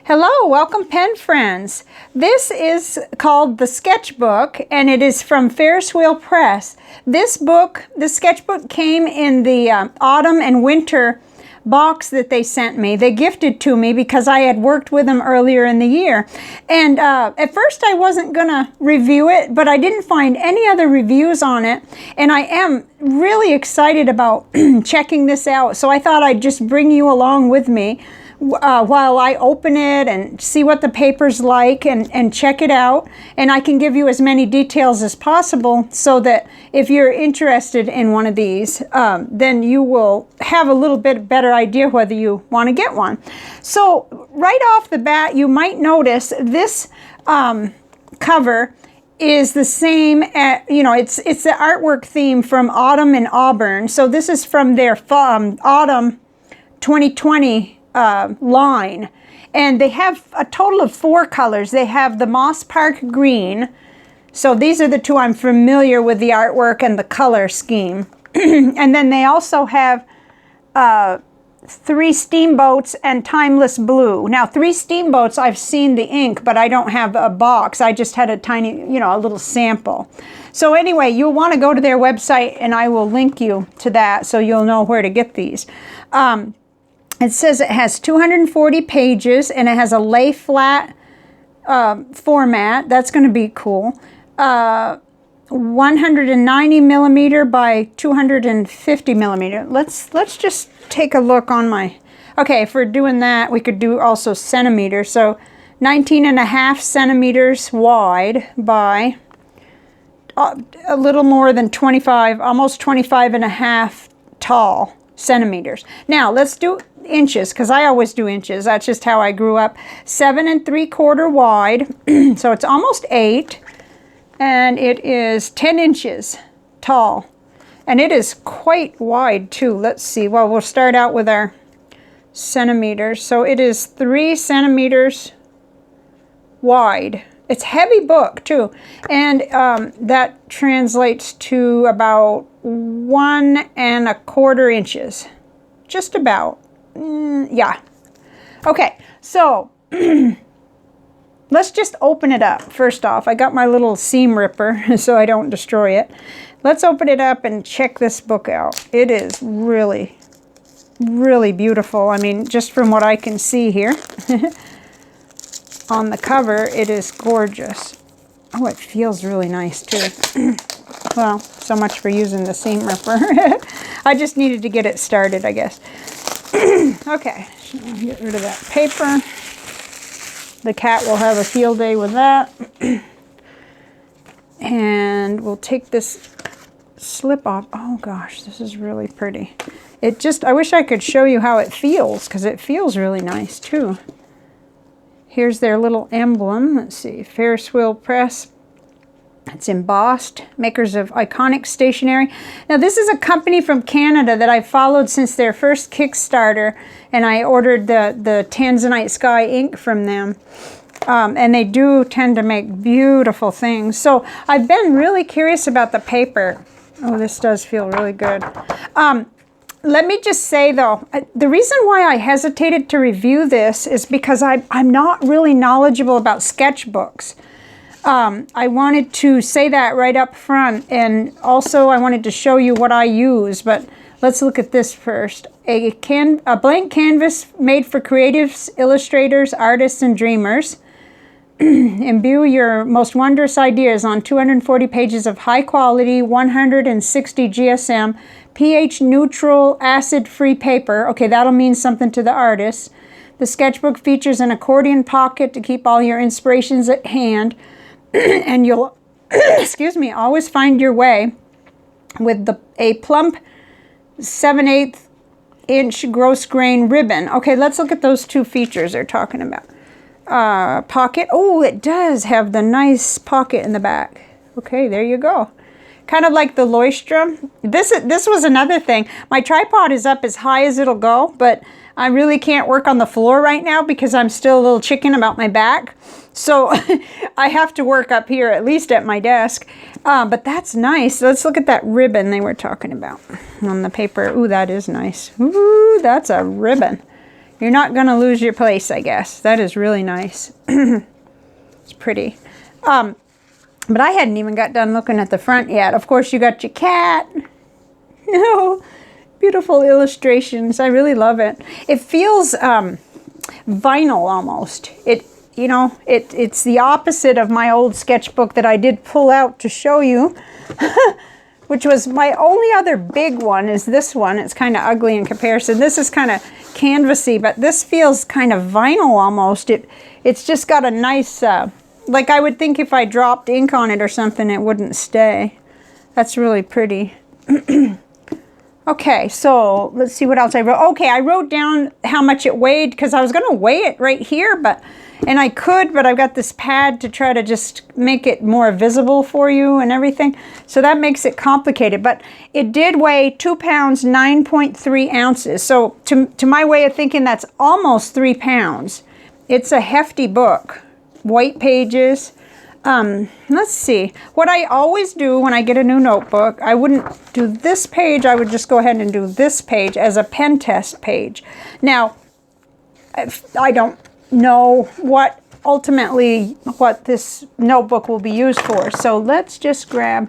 Hello, welcome pen friends. This is called the Sketchbook and it is from Ferris Press. This book, the Sketchbook, came in the autumn and winter box that they sent me. They gifted to me because I had worked with them earlier in the year. And at first I wasn't gonna review it, but I didn't find any other reviews on it. And I am really excited about checking this out. So I thought I'd just bring you along with me while I open it and see what the paper's like and check it out. And I can give you as many details as possible so that if you're interested in one of these, then you will have a little bit better idea whether you want to get one. So right off the bat, you might notice this cover is the same, it's the artwork theme from Autumn and Auburn. So this is from their Autumn 2020 line, and they have a total of 4 colors. They have the Moss Park green, so these are the 2 I'm familiar with the artwork and the color scheme. And then they also have 3 Steamboats and Timeless Blue. Now 3 Steamboats, I've seen the ink, but I don't have a box. I just had a tiny, a little sample. So anyway, you'll want to go to their website and I will link you to that so you'll know where to get these. It says it has 240 pages and it has a lay flat format. That's going to be cool. 190 millimeter by 250 millimeter. Let's just take a look on my. Okay, if we're doing that, we could do also centimeters. So 19.5 centimeters wide by a little more than 25, almost 25.5 tall centimeters. Now let's do inches, because I always do inches. That's just how I grew up. 7 3/4 wide, so it's almost 8, and it is 10 inches tall, and it is quite wide too. Let's see. Well, we'll start out with our centimeters. So it is 3 centimeters wide. It's a heavy book too, and that translates to about 1 1/4 inches, just about. Yeah. Okay, so let's just open it up. First off, I got my little seam ripper so I don't destroy it. Let's open it up and check this book out. It is really, really beautiful. I mean, just from what I can see here on the cover, it is gorgeous. Oh, it feels really nice too. Well, so much for using the seam ripper. I just needed to get it started, I guess. Okay, get rid of that paper. The cat will have a field day with that. And we'll take this slip off. Oh gosh, this is really pretty. I wish I could show you how it feels, because it feels really nice too. Here's their little emblem. Let's see, Ferris Press. It's embossed, makers of iconic stationery. Now this is a company from Canada that I've followed since their first Kickstarter, and I ordered the Tanzanite Sky ink from them. And they do tend to make beautiful things. So I've been really curious about the paper. Oh, this does feel really good. Let me just say though, the reason why I hesitated to review this is because I'm not really knowledgeable about sketchbooks. I wanted to say that right up front, and also I wanted to show you what I use, but let's look at this first. A blank canvas made for creatives, illustrators, artists, and dreamers. Imbue your most wondrous ideas on 240 pages of high quality, 160 GSM, pH neutral, acid-free paper. Okay, that'll mean something to the artists. The sketchbook features an accordion pocket to keep all your inspirations at hand. And you'll, excuse me, always find your way with a plump 7/8 inch gross grain ribbon. Okay, let's look at those 2 features they're talking about. Pocket. Oh, it does have the nice pocket in the back. Okay, there you go. Kind of like the Leuchtturm. This was another thing. My tripod is up as high as it'll go, but I really can't work on the floor right now because I'm still a little chicken about my back. So I have to work up here, at least at my desk. But that's nice. Let's look at that ribbon they were talking about on the paper. Ooh, that is nice. Ooh, that's a ribbon. You're not going to lose your place, I guess. That is really nice. It's pretty. But I hadn't even got done looking at the front yet. Of course, you got your cat. No, beautiful illustrations. I really love it. It feels vinyl almost. You know, it's the opposite of my old sketchbook that I did pull out to show you, which was my only other big one is this one. It's kind of ugly in comparison. This is kind of canvasy, but this feels kind of vinyl almost. It's just got a nice, like I would think if I dropped ink on it or something, it wouldn't stay. That's really pretty. Okay, so let's see what else I wrote. Okay, I wrote down how much it weighed because I was going to weigh it right here, and I could, but I've got this pad to try to just make it more visible for you and everything. So that makes it complicated, but it did weigh 2 pounds, 9.3 ounces. So to my way of thinking, that's almost 3 pounds. It's a hefty book. White pages. Let's see. What I always do when I get a new notebook, I wouldn't do this page. I would just go ahead and do this page as a pen test page. Now, I don't know what this notebook will be used for. So let's just grab,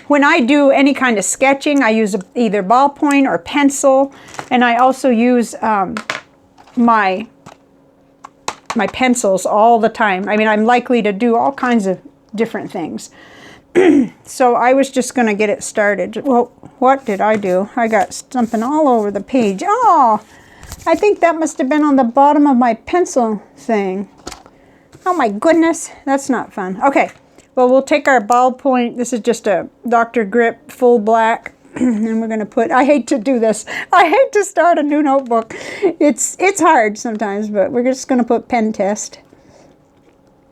when I do any kind of sketching, I use either ballpoint or pencil, and I also use my pencils all the time. I mean, I'm likely to do all kinds of different things. So I was just going to get it started. Well, what did I do? I got something all over the page. Oh, I think that must have been on the bottom of my pencil thing. Oh my goodness, that's not fun. Okay, well, we'll take our ballpoint. This is just a Dr. Grip full black. And we're going to put, I hate to do this. I hate to start a new notebook. It's hard sometimes, but we're just going to put pen test.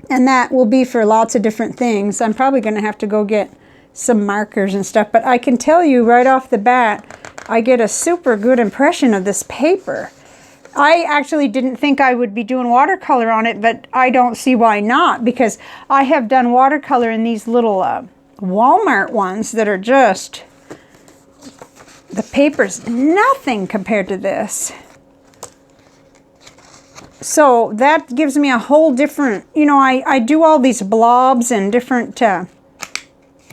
And that will be for lots of different things. I'm probably going to have to go get some markers and stuff. But I can tell you right off the bat, I get a super good impression of this paper. I actually didn't think I would be doing watercolor on it, but I don't see why not. Because I have done watercolor in these little Walmart ones that are just... The paper's nothing compared to this. So that gives me a whole different, you know, I do all these blobs and different,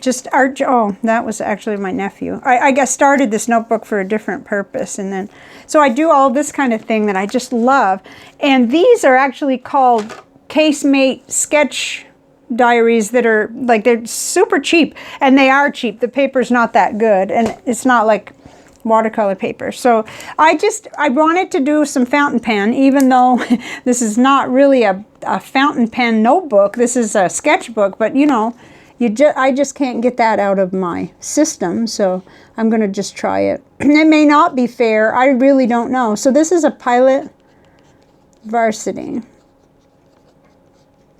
just art. Oh, that was actually my nephew. I got started this notebook for a different purpose. And then, so I do all this kind of thing that I just love. And these are actually called Casemate sketch diaries that are like, they're super cheap. And they are cheap. The paper's not that good. And it's not like watercolor paper. So I wanted to do some fountain pen, even though this is not really a fountain pen notebook. This is a sketchbook, but you know, I just can't get that out of my system. So I'm going to just try it. It may not be fair. I really don't know. So this is a Pilot Varsity.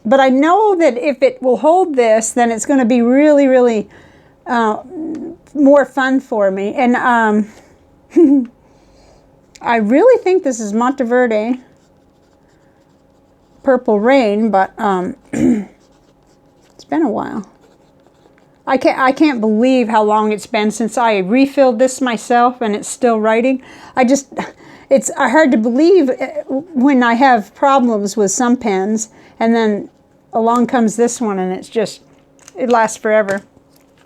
But I know that if it will hold this, then it's going to be really, really more fun for me. And I really think this is Monteverde Purple Rain, but it's been a while. I can't believe how long it's been since I refilled this myself, and it's still writing. It's hard to believe when I have problems with some pens, and then along comes this one, and it lasts forever.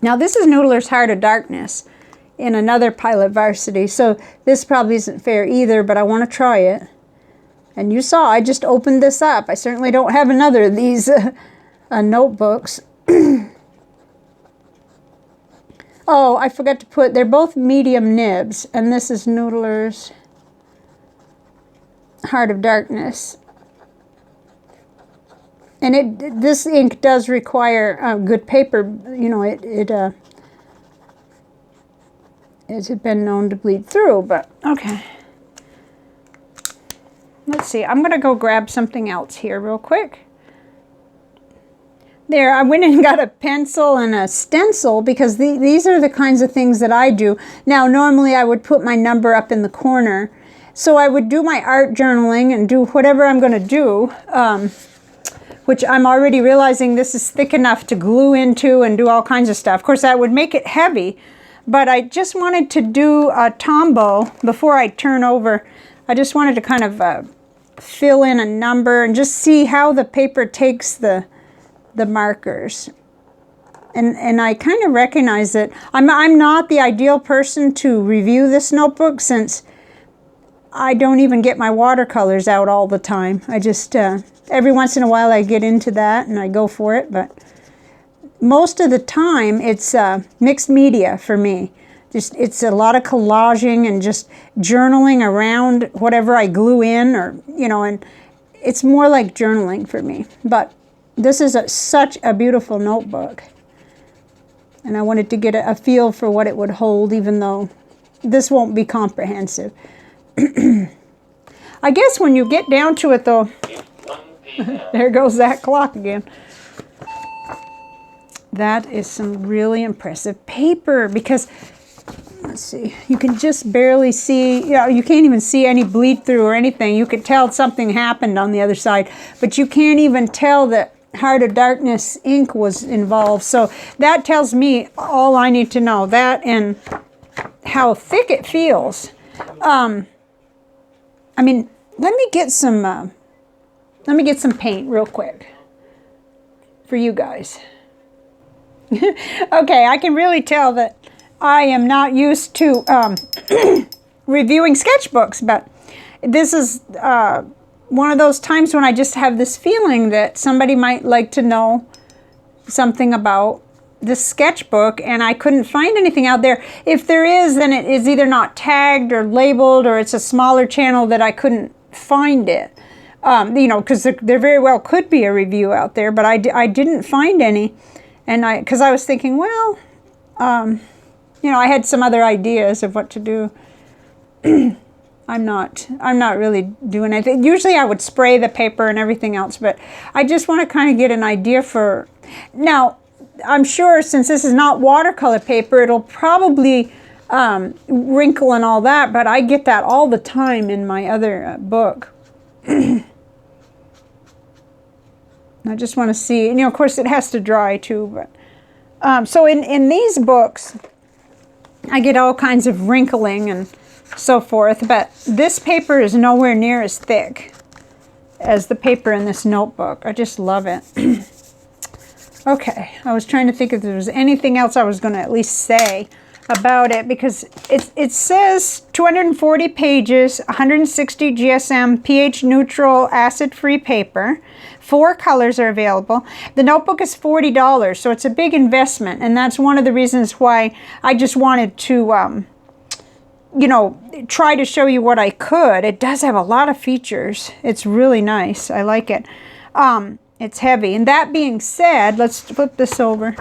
Now this is Noodler's Heart of Darkness in another Pilot Varsity, so this probably isn't fair either, but I want to try it. And you saw, I just opened this up. I certainly don't have another of these notebooks. Oh, I forgot to put, they're both medium nibs, and this is Noodler's Heart of Darkness. And this ink does require good paper. You know, it has been known to bleed through, but okay. Let's see. I'm going to go grab something else here real quick. There, I went and got a pencil and a stencil because these are the kinds of things that I do. Now, normally I would put my number up in the corner. So I would do my art journaling and do whatever I'm going to do. Which I'm already realizing this is thick enough to glue into and do all kinds of stuff. Of course, that would make it heavy, but I just wanted to do a tombow before I turn over I just wanted to kind of fill in a number and just see how the paper takes the markers. And I kind of recognize that I'm not the ideal person to review this notebook, since I don't even get my watercolors out all the time. I just, every once in a while I get into that and I go for it, but most of the time it's mixed media for me. It's a lot of collaging and just journaling around whatever I glue in, or, you know, and it's more like journaling for me. But this is such a beautiful notebook. And I wanted to get a feel for what it would hold, even though this won't be comprehensive. I guess when you get down to it, though, there goes that clock again. That is some really impressive paper, because, let's see, you can just barely see, you know, you can't even see any bleed through or anything. You could tell something happened on the other side, but you can't even tell that Heart of Darkness ink was involved. So that tells me all I need to know. That and how thick it feels. I mean, let me get some paint real quick for you guys. Okay, I can really tell that I am not used to reviewing sketchbooks, but this is one of those times when I just have this feeling that somebody might like to know something about this sketchbook, and I couldn't find anything out there. If there is, then it is either not tagged or labeled, or it's a smaller channel that I couldn't find it. You know, because there very well could be a review out there, but I didn't find any, and because I was thinking, well, you know, I had some other ideas of what to do. I'm not really doing anything. Usually I would spray the paper and everything else, but I just want to kind of get an idea for, now, I'm sure since this is not watercolor paper, it'll probably wrinkle and all that, but I get that all the time in my other book. I just want to see, you know, of course it has to dry too, but so in these books, I get all kinds of wrinkling and so forth, but this paper is nowhere near as thick as the paper in this notebook. I just love it. Okay, I was trying to think if there was anything else I was going to at least say about it, because it says 240 pages, 160 GSM, pH neutral, acid-free paper. 4 colors are available. The notebook is $40, so it's a big investment, and that's one of the reasons why I just wanted to you know, try to show you what I could. It does have a lot of features. It's really nice. I like it. It's heavy. And that being said, let's flip this over.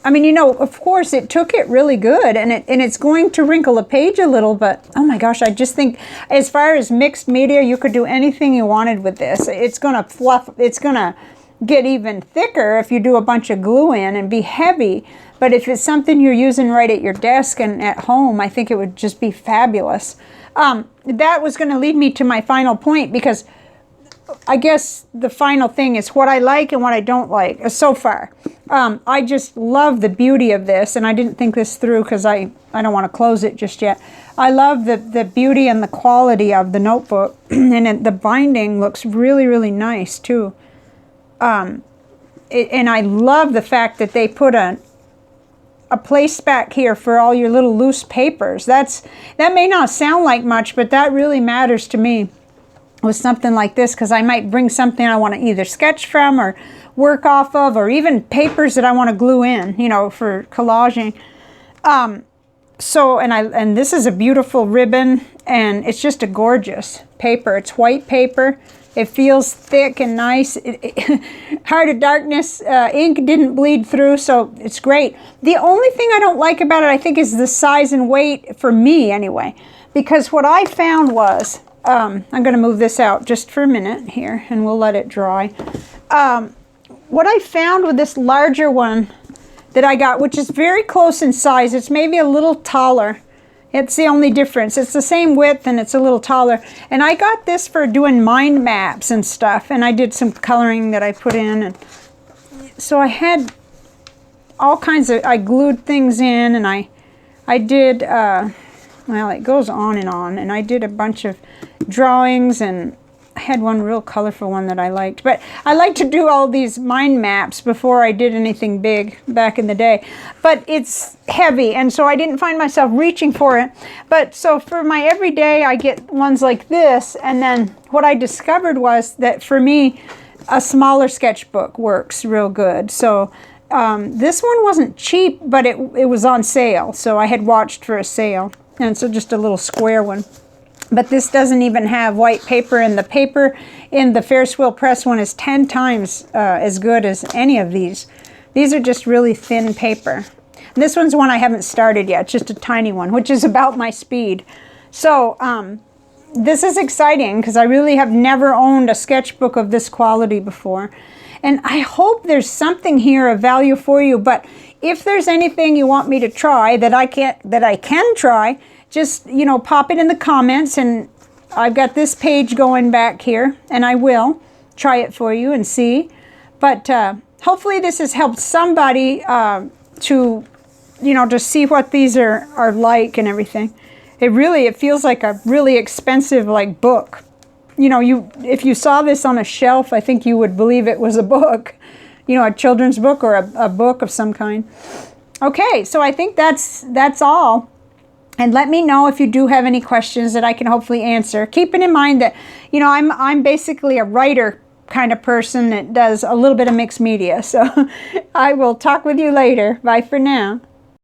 I mean, you know, of course, it took it really good, and it's going to wrinkle a page a little, but oh my gosh, I just think as far as mixed media, you could do anything you wanted with this. It's going to fluff. It's going to get even thicker if you do a bunch of glue in and be heavy. But if it's something you're using right at your desk and at home, I think it would just be fabulous. That was going to lead me to my final point, because I guess the final thing is what I like and what I don't like so far. I just love the beauty of this, and I didn't think this through because I don't want to close it just yet. I love the beauty and the quality of the notebook, and the binding looks really, really nice too. And I love the fact that they put a place back here for all your little loose papers. That may not sound like much, but that really matters to me with something like this, because I might bring something I want to either sketch from or work off of, or even papers that I want to glue in, you know, for collaging. So, and this is a beautiful ribbon, and it's just a gorgeous paper. It's white paper. It feels thick and nice. Heart of Darkness ink didn't bleed through, so it's great. The only thing I don't like about it, I think, is the size and weight, for me anyway. Because what I found was, I'm going to move this out just for a minute here, and we'll let it dry. What I found with this larger one that I got, which is very close in size, it's maybe a little taller. It's the only difference. It's the same width and it's a little taller. And I got this for doing mind maps and stuff. And I did some coloring that I put in. And so I had all kinds of, I glued things in, and I did well, it goes on, and I did a bunch of drawings, and I had one real colorful one that I liked. But I like to do all these mind maps before I did anything big back in the day. But it's heavy, and so I didn't find myself reaching for it. But so for my everyday, I get ones like this, and then what I discovered was that for me, a smaller sketchbook works real good. So this one wasn't cheap, but it was on sale. So I had watched for a sale, and so just a little square one. But this doesn't even have white paper, and the paper in the Ferris wheel press one is 10 times as good as any of these. These are just really thin paper. This one's one I haven't started yet, just a tiny one, which is about my speed. So this is exciting because I really have never owned a sketchbook of this quality before. And I hope there's something here of value for you. But if there's anything you want me to try that I can try, just, you know, pop it in the comments, and I've got this page going back here, and I will try it for you and see. But hopefully this has helped somebody to, you know, to see what these are like and everything. It feels like a really expensive, like, book. You know, if you saw this on a shelf, I think you would believe it was a book, you know, a children's book or a book of some kind. Okay, so I think that's all. And let me know if you do have any questions that I can hopefully answer. Keeping in mind that, you know, I'm basically a writer kind of person that does a little bit of mixed media. So I will talk with you later. Bye for now.